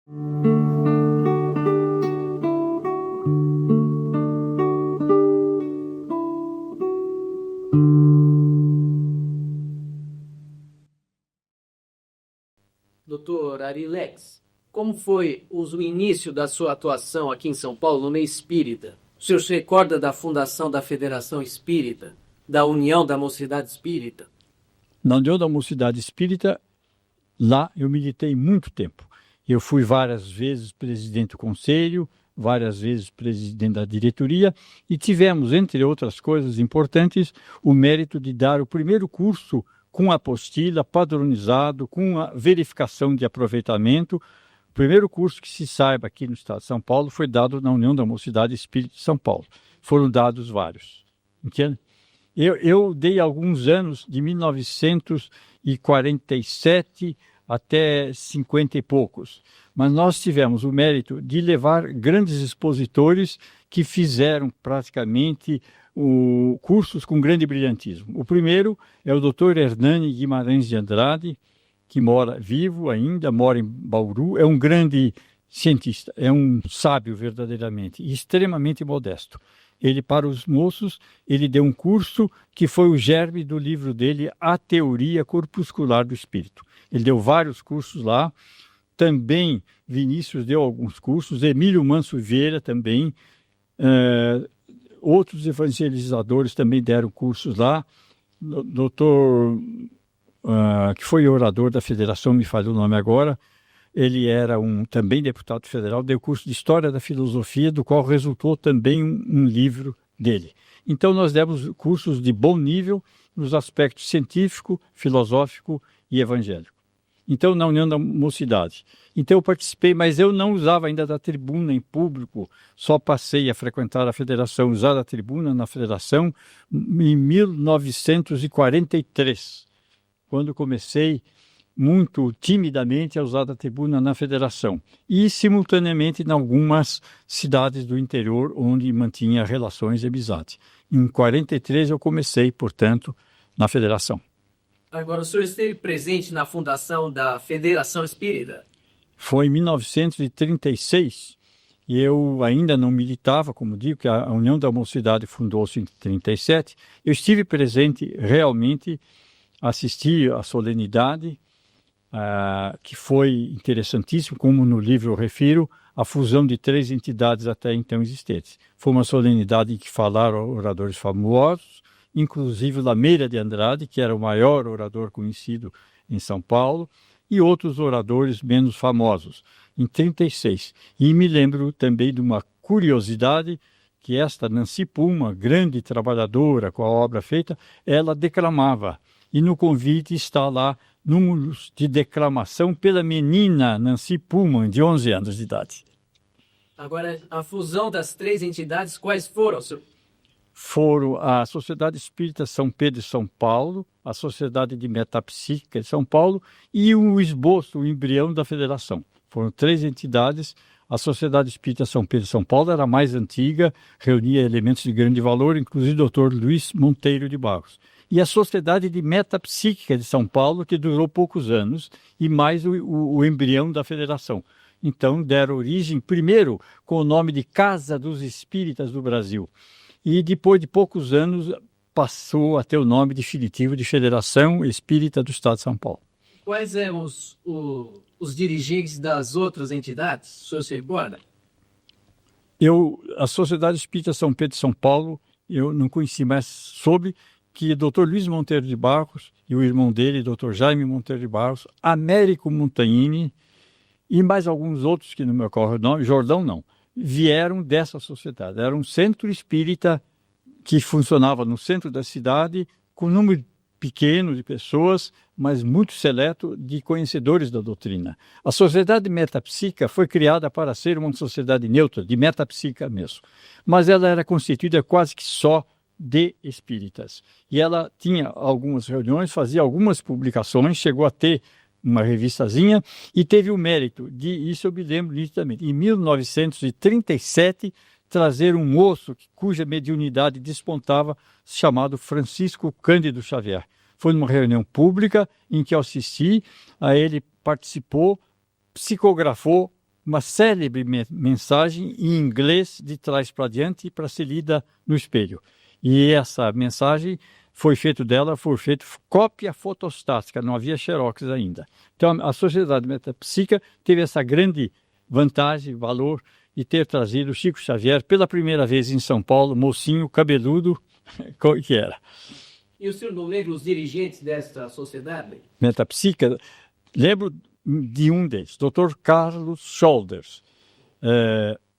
Doutor Arilex, como foi o início da sua atuação aqui em São Paulo no meio espírita? O senhor se recorda da fundação da Federação Espírita, da União da Mocidade Espírita? Na União da Mocidade Espírita, lá eu militei muito tempo. Eu fui várias vezes presidente do conselho, várias vezes presidente da diretoria e tivemos, entre outras coisas importantes, o mérito de dar o primeiro curso com apostila, padronizado, com a verificação de aproveitamento. O primeiro curso que se saiba aqui no estado de São Paulo foi dado na União da Mocidade Espírita de São Paulo. Foram dados vários. Entende? Eu dei alguns anos, de 1947 até 50 e poucos. Mas nós tivemos o mérito de levar grandes expositores que fizeram praticamente cursos com grande brilhantismo. O primeiro é o Dr. Hernani Guimarães de Andrade, que mora vivo ainda, mora em Bauru, é um grande cientista, é um sábio verdadeiramente, e extremamente modesto. Ele, para os moços, ele deu um curso que foi o germe do livro dele, A Teoria Corpuscular do Espírito. Ele deu vários cursos lá, também Vinícius deu alguns cursos, Emílio Manso Vieira também, outros evangelizadores também deram cursos lá. Doutor, que foi orador da federação, me falhou o nome agora, ele era também deputado federal, deu curso de História da Filosofia, do qual resultou também um livro dele. Então nós demos cursos de bom nível nos aspectos científico, filosófico e evangélico. Então, na União da Mocidade. Então eu participei, mas eu não usava ainda da tribuna em público, só passei a frequentar a federação, usar a tribuna na federação em 1943, quando comecei muito timidamente a usar a tribuna na federação e simultaneamente em algumas cidades do interior onde mantinha relações de amizade. Em 43 eu comecei, portanto, na federação. Agora, o senhor esteve presente na fundação da Federação Espírita? Foi em 1936 e eu ainda não militava, como digo, que a União da Mocidade fundou-se em 37. Eu estive presente realmente, assisti à solenidade, que foi interessantíssimo, como no livro eu refiro, a fusão de 3 entidades até então existentes. Foi uma solenidade em que falaram oradores famosos, inclusive Lameira de Andrade, que era o maior orador conhecido em São Paulo, e outros oradores menos famosos, em 36. E me lembro também de uma curiosidade, que esta Nancy Puma, grande trabalhadora com a obra feita, ela declamava. E no convite está lá números de declamação pela menina Nancy Puma, de 11 anos de idade. Agora, a fusão das 3 entidades, quais foram, senhor? Foram a Sociedade Espírita São Pedro de São Paulo, a Sociedade de Metapsíquica de São Paulo e o esboço, o embrião da federação. Foram 3 entidades. A Sociedade Espírita São Pedro de São Paulo era a mais antiga, reunia elementos de grande valor, inclusive o Dr. Luiz Monteiro de Barros. E a Sociedade de Metapsíquica de São Paulo, que durou poucos anos, e mais o embrião da federação. Então deram origem, primeiro, com o nome de Casa dos Espíritas do Brasil. E depois de poucos anos passou a ter o nome definitivo de Federação Espírita do Estado de São Paulo. Quais eram os dirigentes das outras entidades, o senhor se recorda? A Sociedade Espírita São Pedro de São Paulo, eu não conheci, mas soube que Dr. Luiz Monteiro de Barros e o irmão dele, Dr. Jaime Monteiro de Barros, Américo Montagnini e mais alguns outros que não me ocorre o nome, Jordão não, vieram dessa sociedade. Era um centro espírita que funcionava no centro da cidade, com um número pequeno de pessoas, mas muito seleto de conhecedores da doutrina. A Sociedade Metapsíquica foi criada para ser uma sociedade neutra, de metapsíquica mesmo. Mas ela era constituída quase que só de espíritas. E ela tinha algumas reuniões, fazia algumas publicações, chegou a ter uma revistazinha e teve o mérito de, isso eu me lembro nitidamente, em 1937, trazer um moço cuja mediunidade despontava, chamado Francisco Cândido Xavier. Foi numa reunião pública em que eu assisti, a ele participou, psicografou uma célebre mensagem em inglês de trás para diante para ser lida no espelho. E essa mensagem foi feita cópia fotostática, não havia xerox ainda. Então a Sociedade Metapsíquica teve essa grande vantagem, valor, de ter trazido Chico Xavier pela primeira vez em São Paulo, mocinho, cabeludo, que era. E o senhor não lembra os dirigentes desta sociedade? Metapsíquica, lembro de um deles, Dr. Carlos Scholders.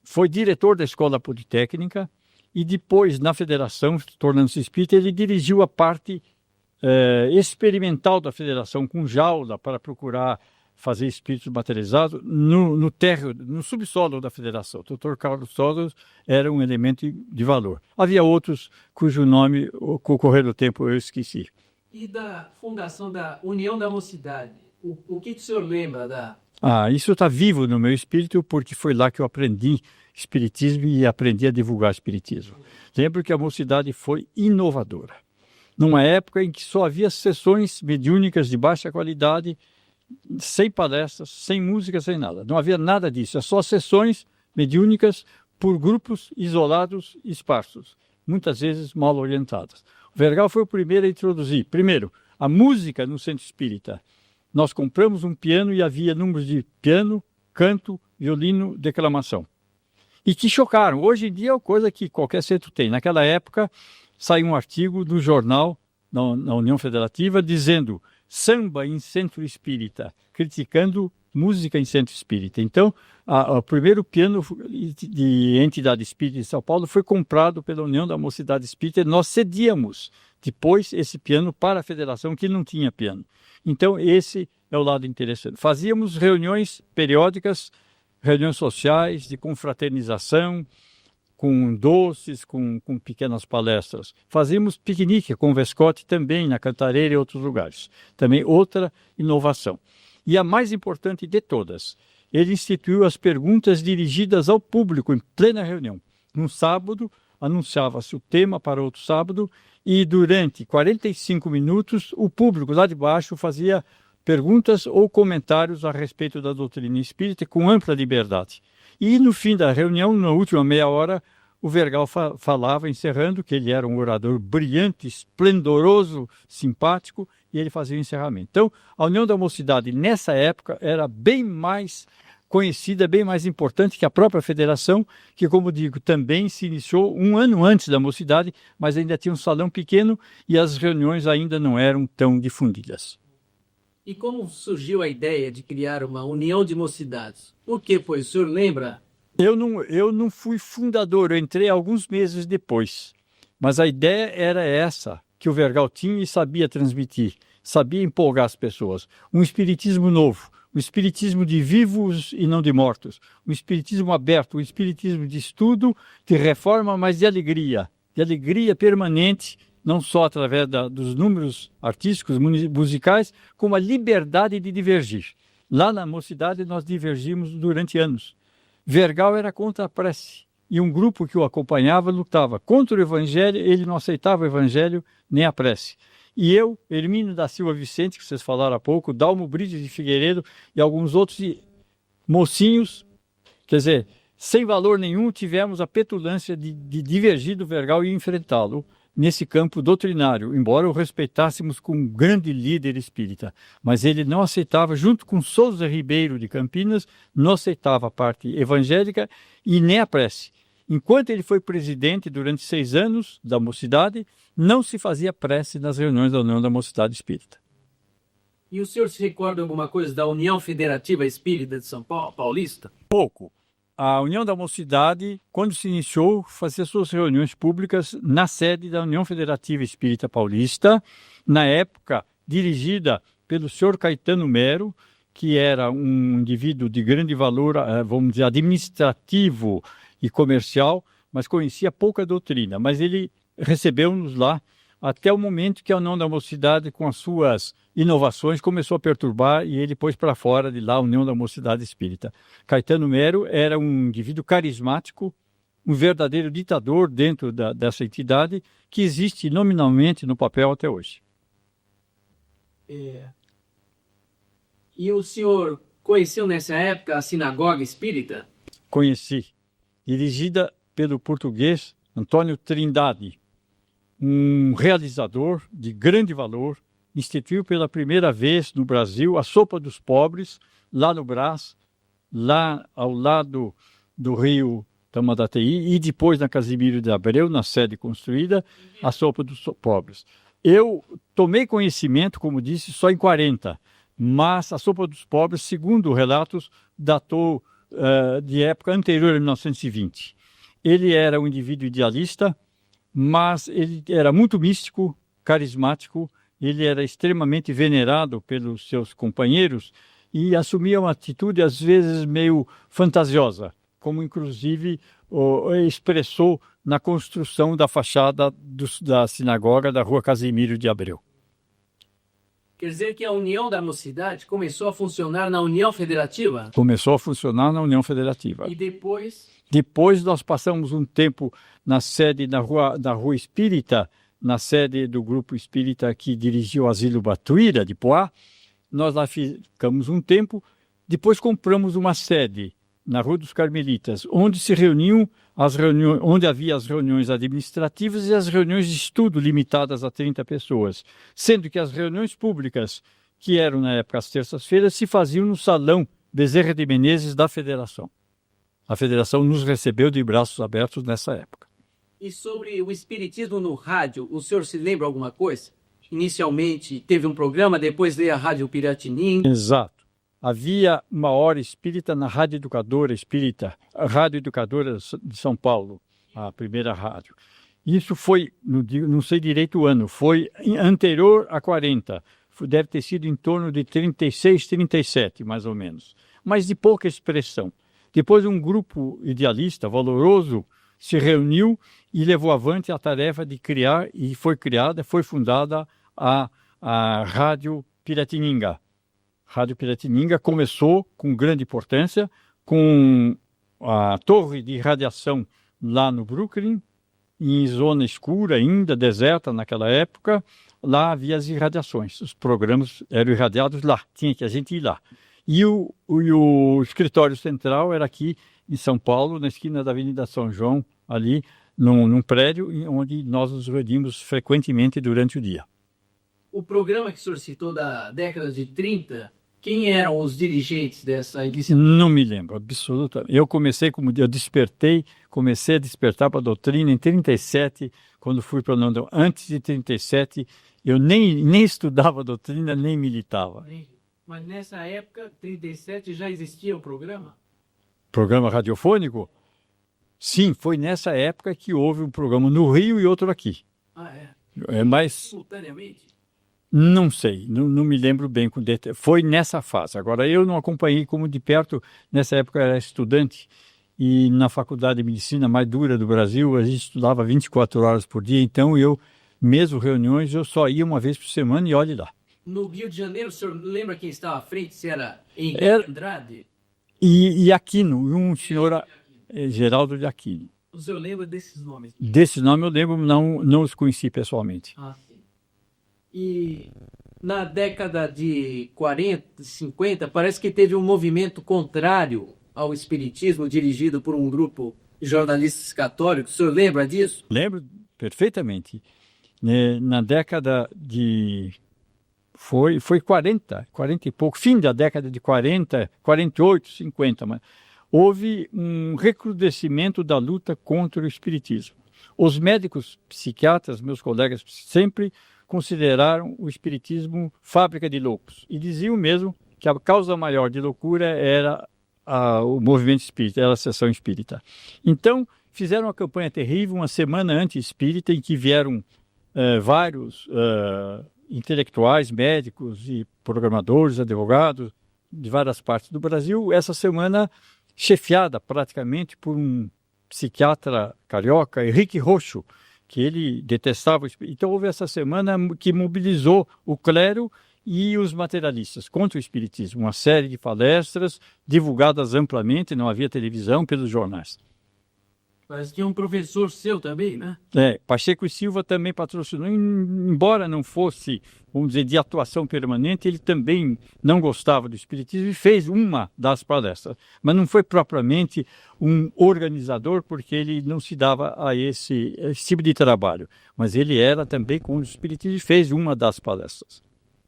Foi diretor da Escola Politécnica e depois, na Federação, tornando-se espírita, ele dirigiu a parte experimental da Federação, com jaula, para procurar fazer espíritos materializados no subsolo da Federação. O Dr. Carlos Scholders era um elemento de valor. Havia outros cujo nome, com o correr do tempo, eu esqueci. E da fundação da União da Mocidade, o que o senhor lembra da... Isso está vivo no meu espírito, porque foi lá que eu aprendi espiritismo e aprendi a divulgar espiritismo. Lembro que a mocidade foi inovadora. Numa época em que só havia sessões mediúnicas de baixa qualidade, sem palestras, sem música, sem nada. Não havia nada disso, é só sessões mediúnicas por grupos isolados e esparsos, muitas vezes mal orientadas. O Vergal foi o primeiro a introduzir, primeiro, a música no centro espírita. Nós compramos um piano e havia números de piano, canto, violino, declamação. E que chocaram. Hoje em dia é uma coisa que qualquer centro tem. Naquela época, saiu um artigo do jornal, na União Federativa, dizendo samba em centro espírita, criticando música em centro espírita. Então, o primeiro piano de entidade espírita de São Paulo foi comprado pela União da Mocidade Espírita e nós cedíamos depois esse piano para a federação que não tinha piano. Então, esse é o lado interessante. Fazíamos reuniões periódicas, reuniões sociais de confraternização, com doces, com pequenas palestras. Fazíamos piquenique com o Vescote também, na Cantareira e outros lugares. Também outra inovação. E a mais importante de todas, ele instituiu as perguntas dirigidas ao público em plena reunião. Num sábado, anunciava-se o tema para outro sábado e durante 45 minutos o público lá de baixo fazia perguntas ou comentários a respeito da doutrina espírita com ampla liberdade. E no fim da reunião, na última meia hora, o Vergal falava, encerrando, que ele era um orador brilhante, esplendoroso, simpático, e ele fazia o encerramento. Então, a União da Mocidade, nessa época, era bem mais conhecida, bem mais importante que a própria federação, que, como digo, também se iniciou um ano antes da Mocidade, mas ainda tinha um salão pequeno e as reuniões ainda não eram tão difundidas. E como surgiu a ideia de criar uma união de mocidades? Por que, pois, o senhor lembra? Eu não fui fundador, eu entrei alguns meses depois. Mas a ideia era essa, que o Vergal tinha e sabia transmitir, sabia empolgar as pessoas. Um espiritismo novo, um espiritismo de vivos e não de mortos, um espiritismo aberto, um espiritismo de estudo, de reforma, mas de alegria permanente, não só através dos números artísticos, musicais, como a liberdade de divergir. Lá na Mocidade nós divergimos durante anos. Vergal era contra a prece e um grupo que o acompanhava lutava contra o evangelho, ele não aceitava o evangelho nem a prece. E eu, Hermínio da Silva Vicente, que vocês falaram há pouco, Dalmo Brides de Figueiredo e alguns outros mocinhos, quer dizer, sem valor nenhum, tivemos a petulância de divergir do Vergal e enfrentá-lo nesse campo doutrinário, embora o respeitássemos como um grande líder espírita. Mas ele não aceitava, junto com Souza Ribeiro de Campinas, não aceitava a parte evangélica e nem a prece. Enquanto ele foi presidente durante 6 anos da Mocidade, não se fazia prece nas reuniões da União da Mocidade Espírita. E o senhor se recorda alguma coisa da União Federativa Espírita de São Paulo, Paulista? Pouco. A União da Mocidade, quando se iniciou, fazia suas reuniões públicas na sede da União Federativa Espírita Paulista, na época dirigida pelo senhor Caetano Mero, que era um indivíduo de grande valor, vamos dizer, administrativo e comercial, mas conhecia pouca doutrina. Mas ele recebeu-nos lá até o momento que a União da Mocidade, com as suas inovações, começou a perturbar e ele pôs para fora de lá a União da Mocidade Espírita. Caetano Mero era um indivíduo carismático, um verdadeiro ditador dentro dessa entidade que existe nominalmente no papel até hoje. E o senhor Conheceu nessa época a Sinagoga Espírita? Conheci. Dirigida pelo português Antônio Trindade, um realizador de grande valor, instituiu pela primeira vez no Brasil a sopa dos pobres, lá no Brás, lá ao lado do rio Tamandateí, e depois na Casimiro de Abreu, na sede construída, a sopa dos pobres. Eu tomei conhecimento, como disse, só em 40, mas a sopa dos pobres, segundo relatos, datou de época anterior a 1920. Ele era um indivíduo idealista, mas ele era muito místico, carismático, ele era extremamente venerado pelos seus companheiros e assumia uma atitude às vezes meio fantasiosa, como inclusive expressou na construção da fachada da sinagoga da Rua Casimiro de Abreu. Quer dizer que a União da Mocidade começou a funcionar na União Federativa? Começou a funcionar na União Federativa. E depois? Depois nós passamos um tempo na sede da Rua Espírita, na sede do Grupo Espírita que dirigiu o Asilo Batuíra, de Poá. Nós lá ficamos um tempo, depois compramos uma sede na Rua dos Carmelitas, onde se reuniam onde havia as reuniões administrativas e as reuniões de estudo limitadas a 30 pessoas, sendo que as reuniões públicas, que eram na época às terças-feiras, se faziam no Salão Bezerra de Menezes da Federação. A Federação nos recebeu de braços abertos nessa época. E sobre o espiritismo no rádio, o senhor se lembra alguma coisa? Inicialmente teve um programa, depois veio a Rádio Piratininga. Exato. Havia uma hora espírita na Rádio Educadora Espírita, a Rádio Educadora de São Paulo, a primeira rádio. Isso foi, não sei direito o ano, foi anterior a 40, deve ter sido em torno de 36, 37, mais ou menos, mas de pouca expressão. Depois um grupo idealista, valoroso, se reuniu e levou avante a tarefa de criar, e foi fundada a Rádio Piratininga. Rádio Piratininga começou com grande importância, com a torre de radiação lá no Brooklyn, em zona escura ainda, deserta naquela época. Lá havia as irradiações, os programas eram irradiados lá, tinha que a gente ir lá. E o escritório central era aqui em São Paulo, na esquina da Avenida São João, ali num prédio onde nós nos reuníamos frequentemente durante o dia. O programa que o senhor citou da década de 30, quem eram os dirigentes dessa iniciativa? Não me lembro, absolutamente. Eu comecei a despertar para a doutrina em 37, quando fui para Londres. Antes de 37, eu nem estudava doutrina, nem militava. Mas nessa época, 37, já existia o programa? Programa radiofônico? Sim, foi nessa época que houve um programa no Rio e outro aqui. Ah, é? Mas simultaneamente? Não sei, não me lembro bem. Foi nessa fase. Agora, eu não acompanhei como de perto. Nessa época eu era estudante e na faculdade de medicina mais dura do Brasil, a gente estudava 24 horas por dia. Então, mesmo reuniões, eu só ia uma vez por semana e olhe lá. No Rio de Janeiro, o senhor lembra quem estava à frente? Se era Henrique Andrade? E Aquino, um senhor Geraldo de Aquino. O senhor lembra desses nomes? Desse nome eu lembro, não os conheci pessoalmente. Ah, sim. E na década de 40, 50, parece que teve um movimento contrário ao espiritismo dirigido por um grupo de jornalistas católicos. O senhor lembra disso? Lembro perfeitamente. Na década de... Foi 40 e pouco, fim da década de 40, 48, 50, mas houve um recrudescimento da luta contra o espiritismo. Os médicos psiquiatras, meus colegas, sempre consideraram o espiritismo fábrica de loucos e diziam mesmo que a causa maior de loucura era o movimento espírita, era a sessão espírita. Então, fizeram uma campanha terrível, uma semana anti-espírita, em que vieram vários intelectuais, médicos e programadores, advogados de várias partes do Brasil. Essa semana chefiada praticamente por um psiquiatra carioca, Henrique Roxo, que ele detestava o espiritismo. Então houve essa semana que mobilizou o clero e os materialistas contra o espiritismo. Uma série de palestras divulgadas amplamente, não havia televisão, pelos jornais. Mas tinha um professor seu também, né? Pacheco e Silva também patrocinou, embora não fosse, vamos dizer, de atuação permanente, ele também não gostava do espiritismo e fez uma das palestras. Mas não foi propriamente um organizador, porque ele não se dava a esse tipo de trabalho. Mas ele era também com o espiritismo e fez uma das palestras.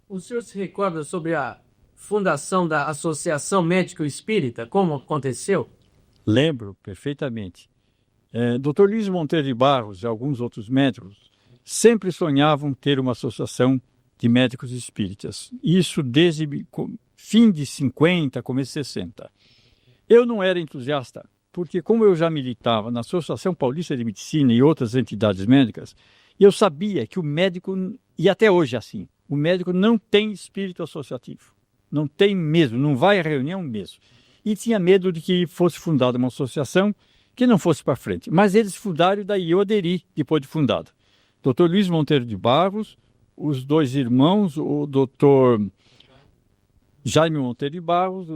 O senhor se recorda sobre a fundação da Associação Médico Espírita? Como aconteceu? Lembro perfeitamente. Dr. Luiz Monteiro de Barros e alguns outros médicos sempre sonhavam ter uma associação de médicos espíritas. Isso desde fim de 50, começo de 60. Eu não era entusiasta, porque como eu já militava na Associação Paulista de Medicina e outras entidades médicas, eu sabia que o médico, e até hoje é assim, o médico não tem espírito associativo. Não tem mesmo, não vai à reunião mesmo. E tinha medo de que fosse fundada uma associação que não fosse para frente. Mas eles fundaram e daí eu aderi depois de fundado. Dr. Luiz Monteiro de Barros, os dois irmãos, o Dr. Jaime Monteiro de Barros,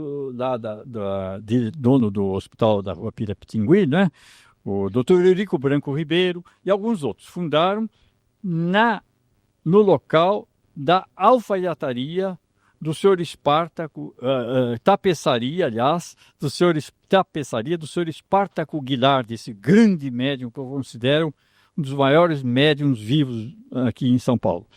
dono do hospital da Rua Pirapitingui, né? O Dr. Eurico Branco Ribeiro e alguns outros fundaram no local da alfaiataria do senhor Espartaco, tapeçaria, aliás, do senhor Espartaco Guilherme, esse grande médium que eu considero um dos maiores médiums vivos aqui em São Paulo.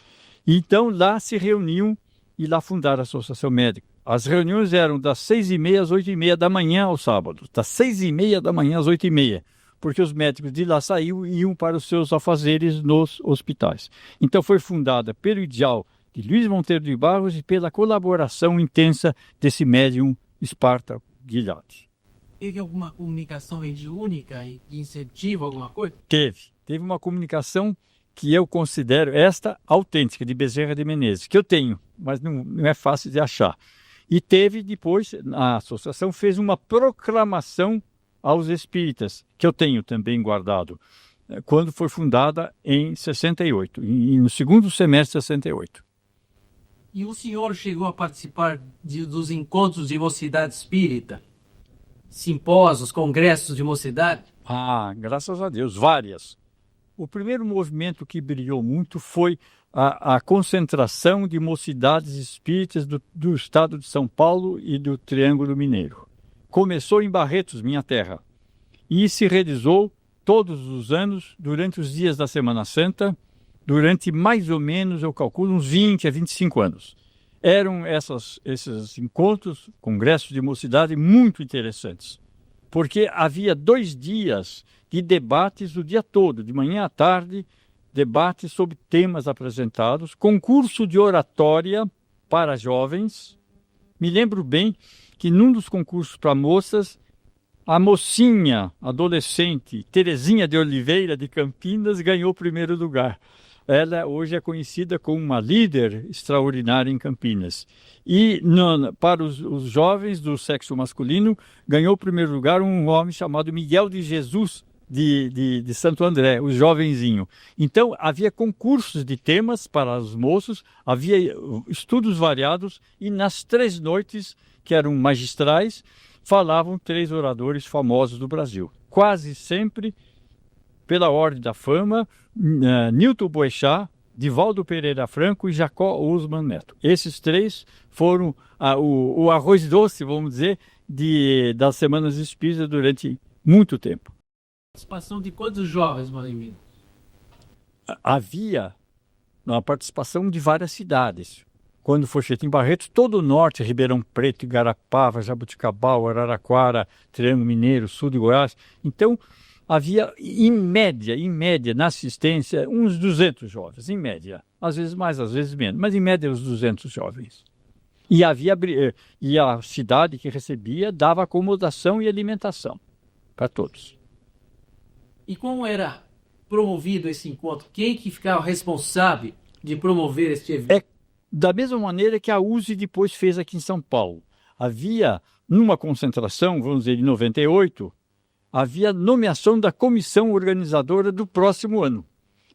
Então lá se reuniam e lá fundaram a Associação Médica. As reuniões eram das 6h30 às 8h30 da manhã aos sábados, das 6h30 da manhã às 8h30, porque os médicos de lá saíam e iam para os seus afazeres nos hospitais. Então foi fundada pelo ideal de Luiz Monteiro de Barros e pela colaboração intensa desse médium Espartaco Guilherme. Teve alguma comunicação única de incentivo, alguma coisa? Teve uma comunicação que eu considero esta autêntica, de Bezerra de Menezes, que eu tenho, mas não é fácil de achar. E teve depois, a associação fez uma proclamação aos espíritas, que eu tenho também guardado, quando foi fundada em 68, no segundo semestre de 68. E o senhor chegou a participar dos encontros de mocidade espírita? Simpósios, congressos de mocidade? Graças a Deus, várias. O primeiro movimento que brilhou muito foi a concentração de mocidades espíritas do estado de São Paulo e do Triângulo Mineiro. Começou em Barretos, minha terra, e se realizou todos os anos, durante os dias da Semana Santa, durante mais ou menos, eu calculo, uns 20 a 25 anos. Eram esses encontros, congressos de mocidade muito interessantes, porque havia 2 dias de debates o dia todo, de manhã à tarde, debates sobre temas apresentados, concurso de oratória para jovens. Me lembro bem que num dos concursos para moças, a mocinha, adolescente, Terezinha de Oliveira, de Campinas, ganhou o primeiro lugar. Ela hoje é conhecida como uma líder extraordinária em Campinas. E para os jovens do sexo masculino, ganhou o primeiro lugar um homem chamado Miguel de Jesus, de Santo André, o jovenzinho. Então, havia concursos de temas para os moços, havia estudos variados, e nas 3 noites, que eram magistrais, falavam 3 oradores famosos do Brasil. Quase sempre, pela ordem da fama, Newton Boechat, Divaldo Pereira Franco e Jacó Usman Neto. Esses 3 foram o arroz doce, vamos dizer, das Semanas Espíritas durante muito tempo. Participação de quantos jovens, Vladimir? Havia a participação de várias cidades. Quando foi feito em Barretos, todo o norte, Ribeirão Preto, Igarapava, Jabuticabal, Araraquara, Triângulo Mineiro, sul de Goiás. Então, havia, em média, na assistência, uns 200 jovens, em média. Às vezes mais, às vezes menos, mas em média uns 200 jovens. E a cidade que recebia dava acomodação e alimentação para todos. E como era promovido esse encontro? Quem que ficava responsável de promover este evento? Da mesma maneira que a USE depois fez aqui em São Paulo. Havia, numa concentração, vamos dizer, em 98, havia nomeação da comissão organizadora do próximo ano.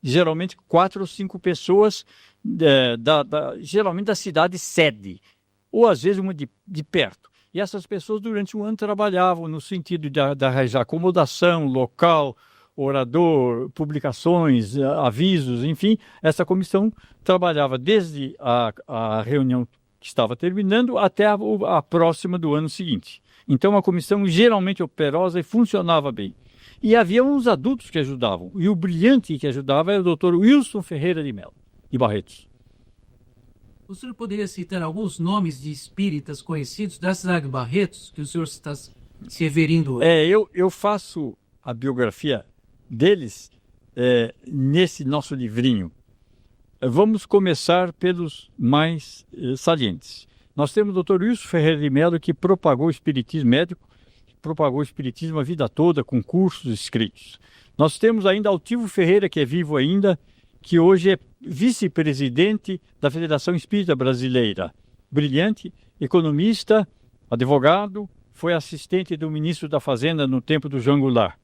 Geralmente 4 ou 5 pessoas, geralmente da cidade sede, ou às vezes uma de perto. E essas pessoas, durante um ano, trabalhavam no sentido de arranjar acomodação, local, orador, publicações, avisos, enfim. Essa comissão trabalhava desde a reunião que estava terminando até a próxima do ano seguinte. Então, uma comissão geralmente operosa e funcionava bem. E havia uns adultos que ajudavam. E o brilhante que ajudava era o Dr. Wilson Ferreira de Mello, de Barretos. O senhor poderia citar alguns nomes de espíritas conhecidos da cidade de Barretos que o senhor está se referindo hoje? Eu faço a biografia deles nesse nosso livrinho. Vamos começar pelos mais salientes. Nós temos o Dr. Wilson Ferreira de Mello, que propagou o espiritismo médico, propagou o espiritismo a vida toda, com cursos escritos. Nós temos ainda Altivo Ferreira, que é vivo ainda, que hoje é vice-presidente da Federação Espírita Brasileira. Brilhante, economista, advogado, foi assistente do ministro da Fazenda no tempo do João Goulart.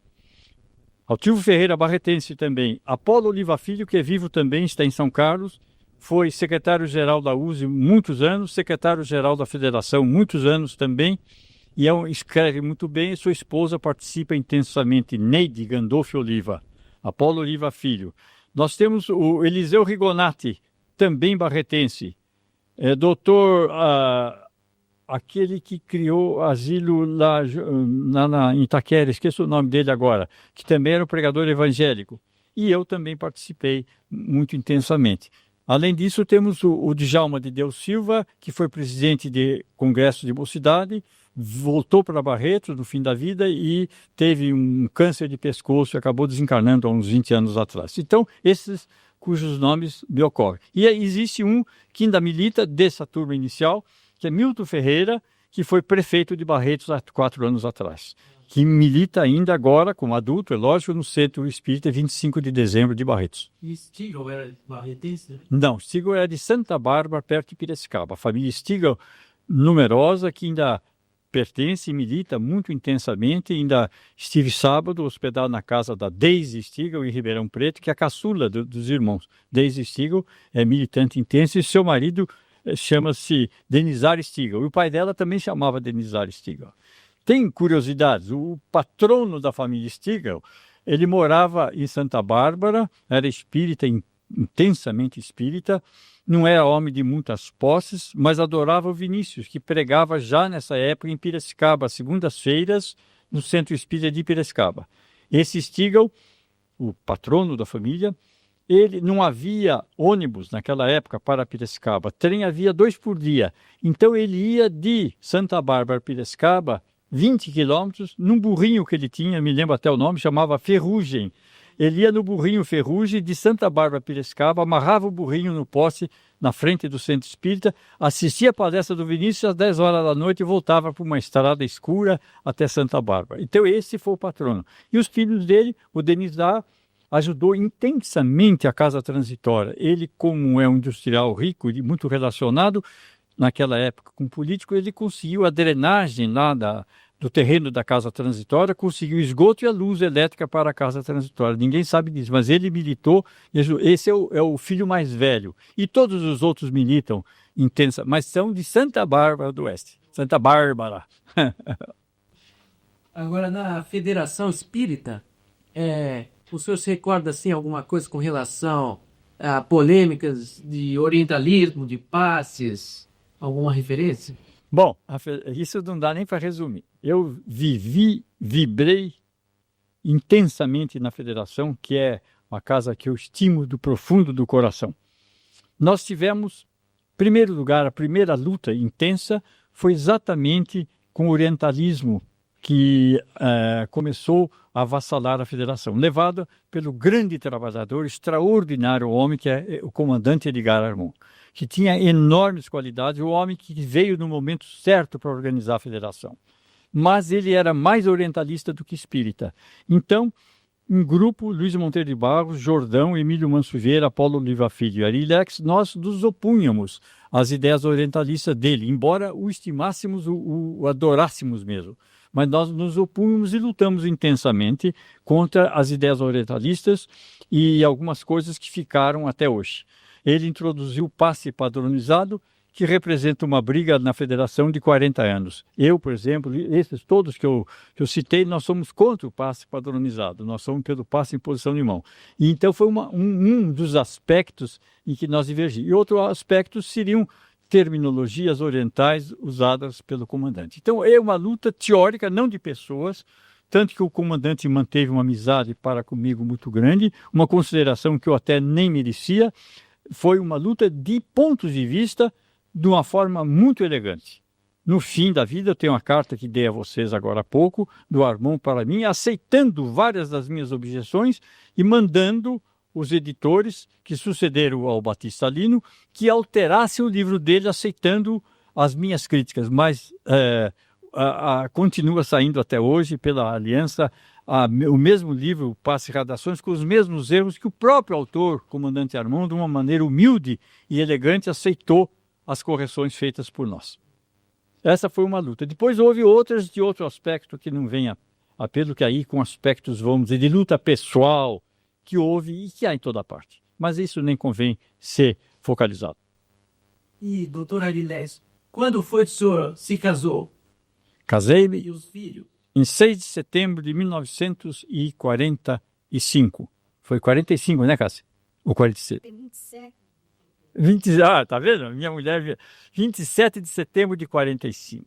Altivo Ferreira Barretense também. Apolo Oliva Filho, que é vivo também, está em São Carlos, foi secretário-geral da USE muitos anos, secretário-geral da Federação muitos anos também, e escreve muito bem, e sua esposa participa intensamente, Neide Gandolfo Oliva. Apolo Oliva Filho. Nós temos o Eliseu Rigonati, também barretense, doutor, aquele que criou asilo lá em Itaquera, esqueço o nome dele agora, que também era um pregador evangélico. E eu também participei muito intensamente. Além disso, temos o Djalma de Deus Silva, que foi presidente de Congresso de Mocidade, voltou para Barretos no fim da vida e teve um câncer de pescoço e acabou desencarnando há uns 20 anos atrás. Então, esses cujos nomes me ocorrem. E existe um que ainda milita dessa turma inicial, que é Milton Ferreira, que foi prefeito de Barretos há 4 anos atrás, que milita ainda agora, como adulto, é lógico, no Centro Espírita 25 de dezembro de Barretos. E Stigl era barretense? Não, Stigl era de Santa Bárbara, perto de Piracicaba. A família Stigl, numerosa, que ainda pertence e milita muito intensamente. Ainda estive sábado hospedado na casa da Deise Stigl, em Ribeirão Preto, que é a caçula dos irmãos. Deise Stigl é militante intenso e seu marido chama-se Denizar Stigl. E o pai dela também chamava Denizar Stigl. Tem curiosidades, o patrono da família Stigl, ele morava em Santa Bárbara, era espírita, intensamente espírita, não era homem de muitas posses, mas adorava o Vinícius, que pregava já nessa época em Piracicaba, às segundas-feiras, no Centro Espírita de Piracicaba. Esse Stigl, o patrono da família, ele não havia ônibus naquela época para Piracicaba, trem havia 2 por dia, então ele ia de Santa Bárbara a Piracicaba 20 quilômetros, num burrinho que ele tinha, me lembro até o nome, chamava Ferrugem. Ele ia no burrinho Ferrugem de Santa Bárbara a Piracicaba, amarrava o burrinho no poste na frente do Centro Espírita, assistia a palestra do Vinícius às 10 horas da noite e voltava por uma estrada escura até Santa Bárbara. Então esse foi o patrono. E os filhos dele, o Denizar, ajudou intensamente a Casa Transitória. Ele, como é um industrial rico e muito relacionado, naquela época com político, ele conseguiu a drenagem lá do terreno da Casa Transitória, conseguiu esgoto e a luz elétrica para a Casa Transitória. Ninguém sabe disso, mas ele militou. Esse é o filho mais velho. E todos os outros militam intensa, mas são de Santa Bárbara do Oeste. Santa Bárbara. Agora, na Federação Espírita, o senhor se recorda assim, alguma coisa com relação a polêmicas de orientalismo, de passes? Alguma referência? Bom, isso não dá nem para resumir. Eu vibrei intensamente na Federação, que é uma casa que eu estimo do profundo do coração. Nós tivemos, em primeiro lugar, a primeira luta intensa foi exatamente com o orientalismo, que começou a avassalar a Federação, levado pelo grande trabalhador, extraordinário homem, que é o comandante Edgar Armon, que tinha enormes qualidades, o homem que veio no momento certo para organizar a Federação. Mas ele era mais orientalista do que espírita. Então, um grupo, Luiz Monteiro de Barros, Jordão, Emílio Mansuveira, Paulo Oliva Filho e Arilex, nós nos opunhamos às ideias orientalistas dele, embora o estimássemos, o adorássemos mesmo. Mas nós nos opunhamos e lutamos intensamente contra as ideias orientalistas e algumas coisas que ficaram até hoje. Ele introduziu o passe padronizado, que representa uma briga na federação de 40 anos. Eu, por exemplo, esses todos que eu citei, nós somos contra o passe padronizado, nós somos pelo passe em posição de mão. E então foi um dos aspectos em que nós divergimos. E outro aspecto seriam terminologias orientais usadas pelo comandante. Então é uma luta teórica, não de pessoas, tanto que o comandante manteve uma amizade para comigo muito grande, uma consideração que eu até nem merecia. Foi uma luta de pontos de vista de uma forma muito elegante. No fim da vida, eu tenho uma carta que dei a vocês agora há pouco, do Armand para mim, aceitando várias das minhas objeções e mandando os editores que sucederam ao Batista Lino que alterassem o livro dele aceitando as minhas críticas, mas continua saindo até hoje pela Aliança o mesmo livro, Passe Redações, com os mesmos erros que o próprio autor, comandante Armand, de uma maneira humilde e elegante, aceitou as correções feitas por nós. Essa foi uma luta. Depois houve outras de outro aspecto que não vem a pelo, que aí com aspectos, vamos dizer, de luta pessoal, que houve e que há em toda parte. Mas isso nem convém ser focalizado. E, doutor Arilés, quando foi que o senhor se casou? Casei-me E os filhos? em 6 de setembro de 1945. Foi 45, né, Cássia? Ou 46? 27. Tá vendo? Minha mulher, 27 de setembro de 45.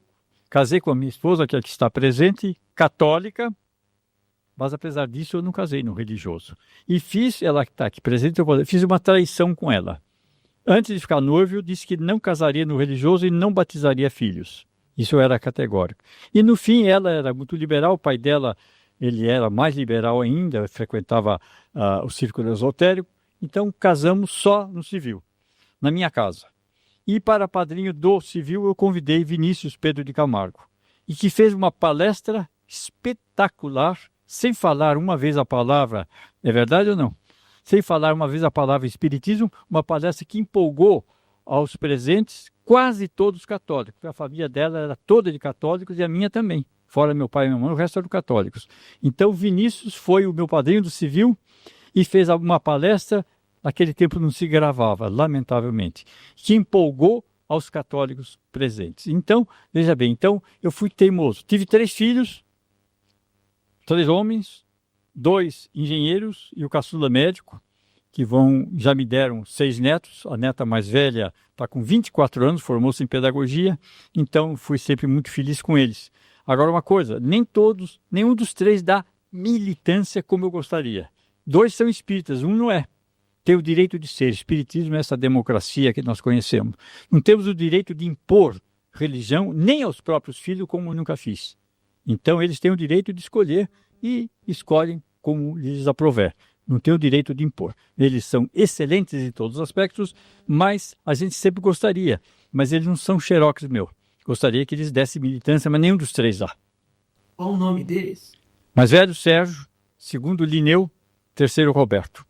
Casei com a minha esposa, que aqui está presente, católica, mas apesar disso eu não casei no religioso. E ela que está aqui presente, eu fiz uma traição com ela. Antes de ficar noivo, eu disse que não casaria no religioso e não batizaria filhos. Isso era categórico. E no fim ela era muito liberal, o pai dela ele era mais liberal ainda, frequentava o círculo esotérico, então casamos só no civil, na minha casa. E para padrinho do civil eu convidei Vinícius Pedro de Camargo, e que fez uma palestra espetacular, sem falar uma vez a palavra, é verdade ou não? Sem falar uma vez a palavra espiritismo, uma palestra que empolgou aos presentes, quase todos católicos. A família dela era toda de católicos e a minha também. Fora meu pai e minha mãe, o resto eram católicos. Então Vinícius foi o meu padrinho do civil e fez uma palestra, naquele tempo não se gravava, lamentavelmente, que empolgou aos católicos presentes. Então, veja bem, eu fui teimoso. Tive 3 filhos, 3 homens, 2 engenheiros e o caçula médico, que já me deram 6 netos. A neta mais velha está com 24 anos, formou-se em pedagogia, então fui sempre muito feliz com eles. Agora uma coisa, nenhum dos 3 dá militância como eu gostaria. 2 são espíritas, um não é. Tem o direito de ser. Espiritismo é essa democracia que nós conhecemos. Não temos o direito de impor religião nem aos próprios filhos, como eu nunca fiz. Então eles têm o direito de escolher e escolhem como lhes aprouver. Não tem o direito de impor. Eles são excelentes em todos os aspectos, mas a gente sempre gostaria. Mas eles não são xerox meu. Gostaria que eles dessem militância, mas nenhum dos 3 dá. Qual o nome deles? Mais velho, Sérgio. Segundo, Lineu. Terceiro, Roberto.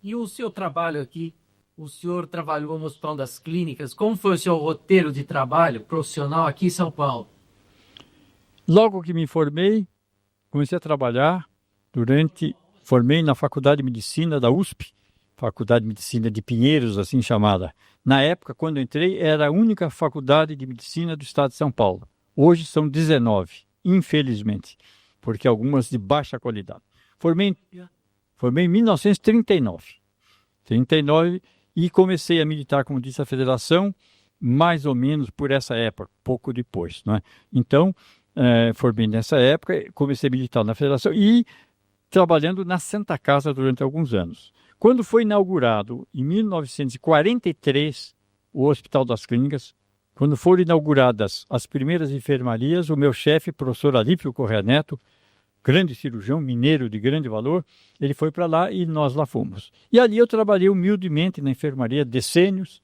E o seu trabalho aqui? O senhor trabalhou no Hospital das Clínicas. Como foi o seu roteiro de trabalho profissional aqui em São Paulo? Logo que me formei, comecei a trabalhar formei na Faculdade de Medicina da USP, Faculdade de Medicina de Pinheiros, assim chamada. Na época, quando eu entrei, era a única faculdade de medicina do estado de São Paulo. Hoje são 19, infelizmente, porque algumas de baixa qualidade. Formei em 1939. E comecei a militar, como disse a federação, mais ou menos por essa época, pouco depois, não é? Então, formei nessa época, comecei a militar na federação e trabalhando na Santa Casa durante alguns anos. Quando foi inaugurado, em 1943, o Hospital das Clínicas, quando foram inauguradas as primeiras enfermarias, o meu chefe, professor Alípio Corrêa Neto, grande cirurgião, mineiro de grande valor, ele foi para lá e nós lá fomos. E ali eu trabalhei humildemente na enfermaria decênios.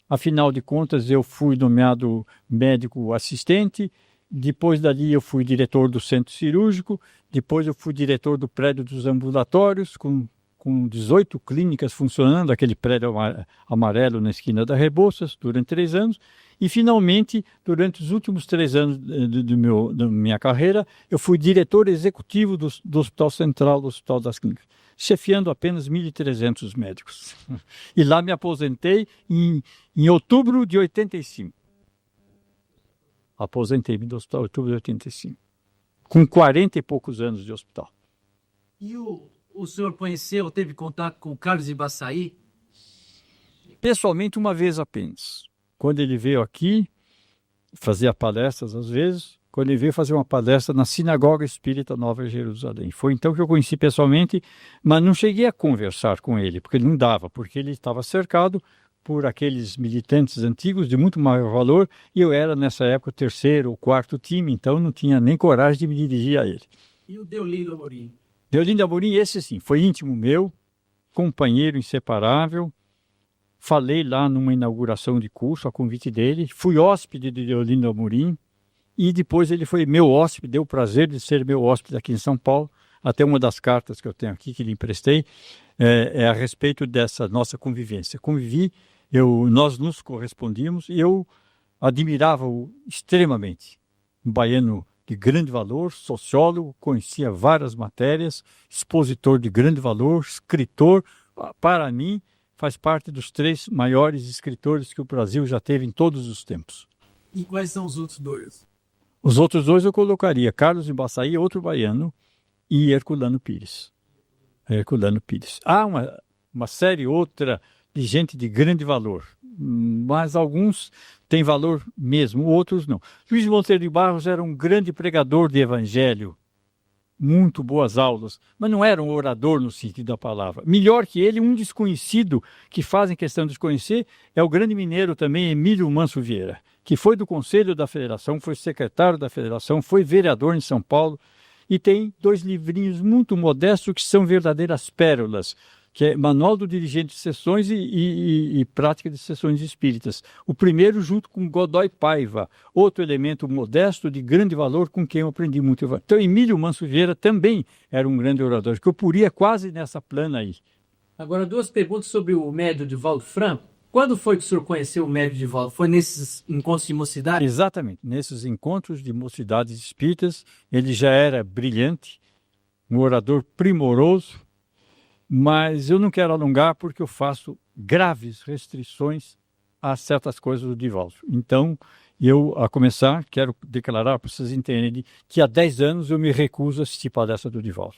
Afinal de contas, eu fui nomeado médico assistente. Depois dali eu fui diretor do centro cirúrgico, depois eu fui diretor do prédio dos ambulatórios, com 18 clínicas funcionando, aquele prédio amarelo na esquina da Rebouças, durante 3 anos, e finalmente, durante os últimos 3 anos da minha carreira, eu fui diretor executivo do Hospital Central, do Hospital das Clínicas. chefiando apenas 1.300 médicos. E lá me aposentei em outubro de 85. Aposentei-me do hospital em outubro de 85. Com 40 e poucos anos de hospital. E o senhor conheceu, teve contato com o Carlos Ibaçaí? Pessoalmente, uma vez apenas. Quando ele veio aqui, fazia palestras às vezes, quando ele veio fazer uma palestra na Sinagoga Espírita Nova Jerusalém. Foi então que eu conheci pessoalmente, mas não cheguei a conversar com ele, porque não dava, porque ele estava cercado por aqueles militantes antigos de muito maior valor, e eu era, nessa época, o terceiro ou quarto time, então não tinha nem coragem de me dirigir a ele. E o Deolindo Amorim? Deolindo Amorim, esse sim, foi íntimo meu, companheiro inseparável. Falei lá numa inauguração de curso, a convite dele. Fui hóspede de Deolindo Amorim e depois ele foi meu hóspede, deu o prazer de ser meu hóspede aqui em São Paulo. Até uma das cartas que eu tenho aqui, que lhe emprestei, é a respeito dessa nossa convivência. Convivi, nós nos correspondíamos e eu admirava-o extremamente. Um baiano de grande valor, sociólogo, conhecia várias matérias, expositor de grande valor, escritor. Para mim, faz parte dos 3 maiores escritores que o Brasil já teve em todos os tempos. E quais são os outros 2? Os outros 2 eu colocaria Carlos Ibaçaí, outro baiano, e Herculano Pires. Herculano Pires. Há uma série outra de gente de grande valor, mas alguns têm valor mesmo, outros não. Luiz Monteiro de Barros era um grande pregador de evangelho, muito boas aulas, mas não era um orador no sentido da palavra. Melhor que ele, um desconhecido que fazem questão de desconhecer, é o grande mineiro também, Emílio Manso Vieira, que foi do Conselho da Federação, foi secretário da Federação, foi vereador em São Paulo, e tem 2 livrinhos muito modestos que são verdadeiras pérolas, que é Manual do Dirigente de Sessões e Prática de Sessões Espíritas. O primeiro junto com Godoy Paiva, outro elemento modesto de grande valor com quem eu aprendi muito. Então, Emílio Manso Vieira também era um grande orador, que eu poria quase nessa plana aí. Agora, 2 perguntas sobre o médio Divaldo Franco. Quando foi que o senhor conheceu o médio Divaldo? Foi nesses encontros de mocidade? Exatamente, nesses encontros de mocidades espíritas, ele já era brilhante, um orador primoroso, mas eu não quero alongar porque eu faço graves restrições a certas coisas do Divaldo. Então, eu, a começar, quero declarar para vocês entenderem que há 10 anos eu me recuso a assistir palestra do Divaldo.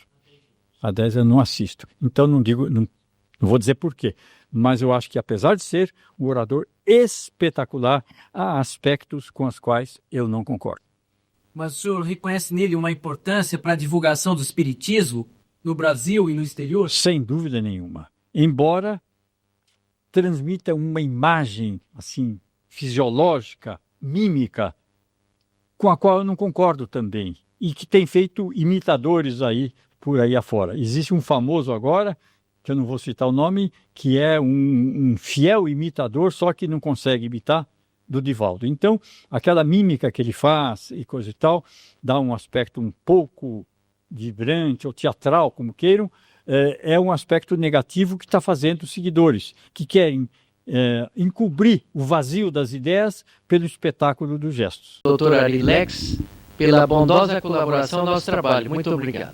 Há 10 anos não assisto. Então, não vou dizer por quê, mas eu acho que, apesar de ser um orador espetacular, há aspectos com os quais eu não concordo. Mas o senhor reconhece nele uma importância para a divulgação do espiritismo no Brasil e no exterior? Sem dúvida nenhuma. Embora transmita uma imagem assim fisiológica, mímica, com a qual eu não concordo também, e que tem feito imitadores aí por aí afora. Existe um famoso agora, que eu não vou citar o nome, que é um fiel imitador, só que não consegue imitar, do Divaldo. Então, aquela mímica que ele faz e coisa e tal, dá um aspecto um pouco vibrante ou teatral, como queiram, é um aspecto negativo que está fazendo os seguidores, que querem encobrir o vazio das ideias pelo espetáculo dos gestos. Doutor Arilex, pela bondosa colaboração ao nosso trabalho. Muito obrigado.